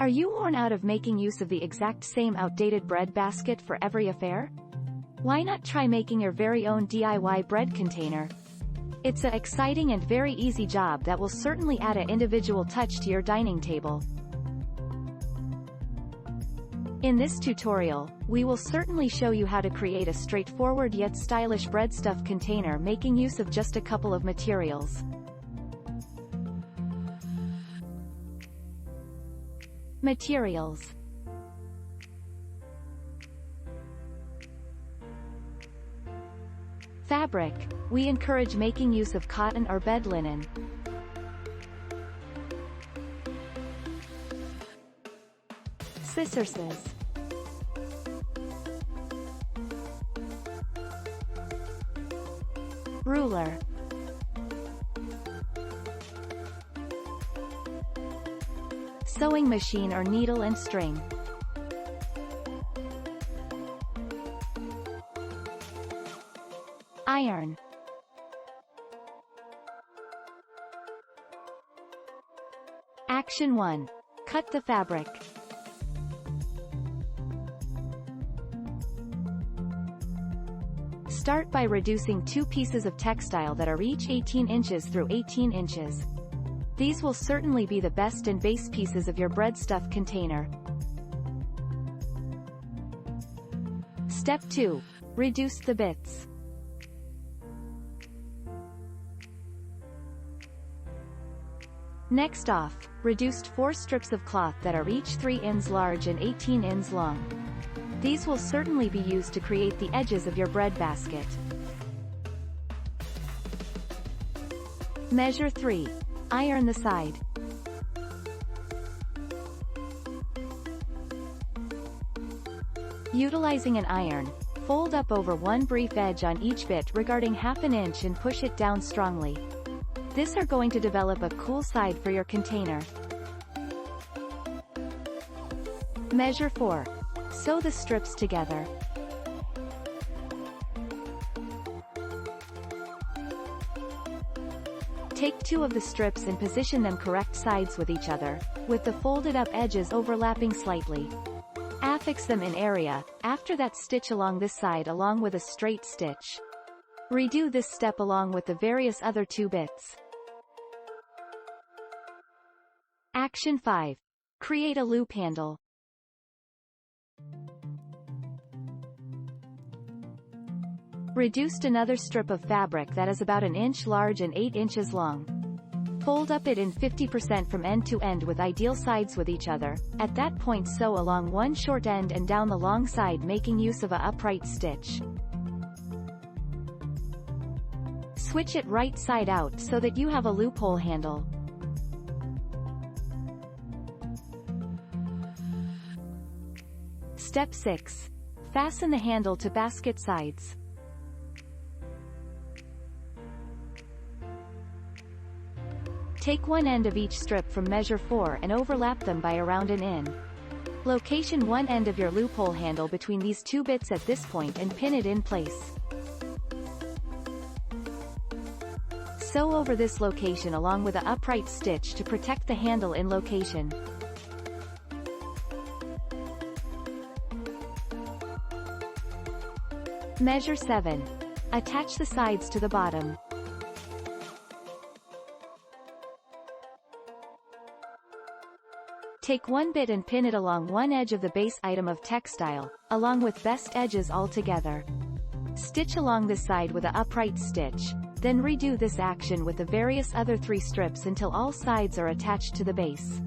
Are you worn out of making use of the exact same outdated bread basket for every affair? Why not try making your very own DIY bread container? It's an exciting and very easy job that will certainly add an individual touch to your dining table. In this tutorial, we will certainly show you how to create a straightforward yet stylish breadstuff container making use of just a couple of materials. Materials. Fabric. We encourage making use of cotton or bed linen. Scisserses. Ruler. Sewing machine or needle and string. Iron. Action 1. Cut the fabric. Start by reducing two pieces of textile that are each 18 inches through 18 inches. These will certainly be the best and base pieces of your breadstuff container. Step 2. Reduce the bits. Next off, reduced 4 strips of cloth that are each 3 inches large and 18 inches long. These will certainly be used to create the edges of your bread basket. Measure 3. Iron the side. Utilizing an iron, fold up over one brief edge on each bit regarding half an inch and push it down strongly. This are going to develop a cool side for your container. Measure 4. Sew the strips together. Take 2 of the strips and position them correct sides with each other, with the folded up edges overlapping slightly. Affix them in area, after that stitch along this side along with a straight stitch. Redo this step along with the various other 2 bits. Action 5. Create a loop handle. Reduced another strip of fabric that is about an inch large and 8 inches long. Fold up it in 50% from end to end with ideal sides with each other. At that point sew along one short end and down the long side making use of a upright stitch. Switch it right side out so that you have a loophole handle. Step 6. Fasten the handle to basket sides. Take one end of each strip from measure 4 and overlap them by around an in. Location one end of your loophole handle between these 2 bits at this point and pin it in place. Sew over this location along with an upright stitch to protect the handle in location. Measure 7. Attach the sides to the bottom. Take one bit and pin it along one edge of the base item of textile, along with best edges all together. Stitch along this side with an upright stitch, then redo this action with the various other 3 strips until all sides are attached to the base.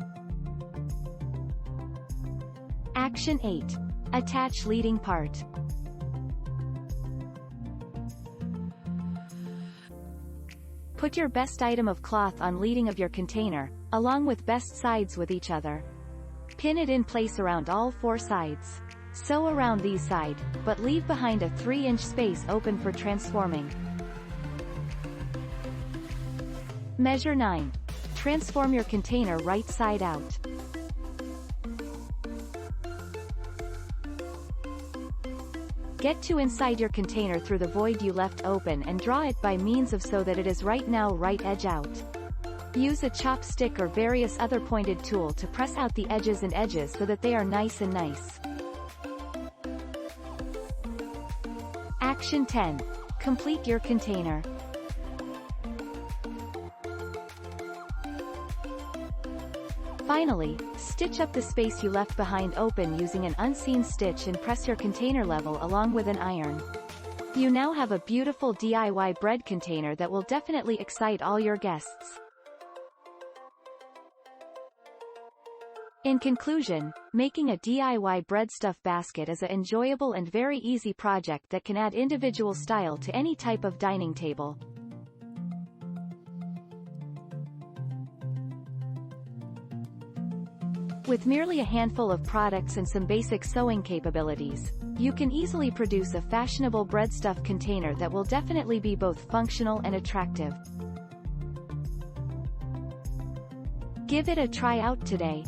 Action 8. Attach leading part. Put your best item of cloth on leading of your container, along with best sides with each other. Pin it in place around all 4 sides. Sew around these side, but leave behind a 3-inch space open for transforming. Measure 9. Transform your container right side out. Get to inside your container through the void you left open and draw it by means of so that it is right now right edge out. Use a chopstick or various other pointed tool to press out the edges and edges so that they are nice and nice. Action 10. Complete your container. Finally, stitch up the space you left behind open using an unseen stitch and press your container level along with an iron. You now have a beautiful DIY bread container that will definitely excite all your guests. In conclusion, making a DIY breadstuff basket is an enjoyable and very easy project that can add individual style to any type of dining table. With merely a handful of products and some basic sewing capabilities, you can easily produce a fashionable breadstuff container that will definitely be both functional and attractive. Give it a try out today.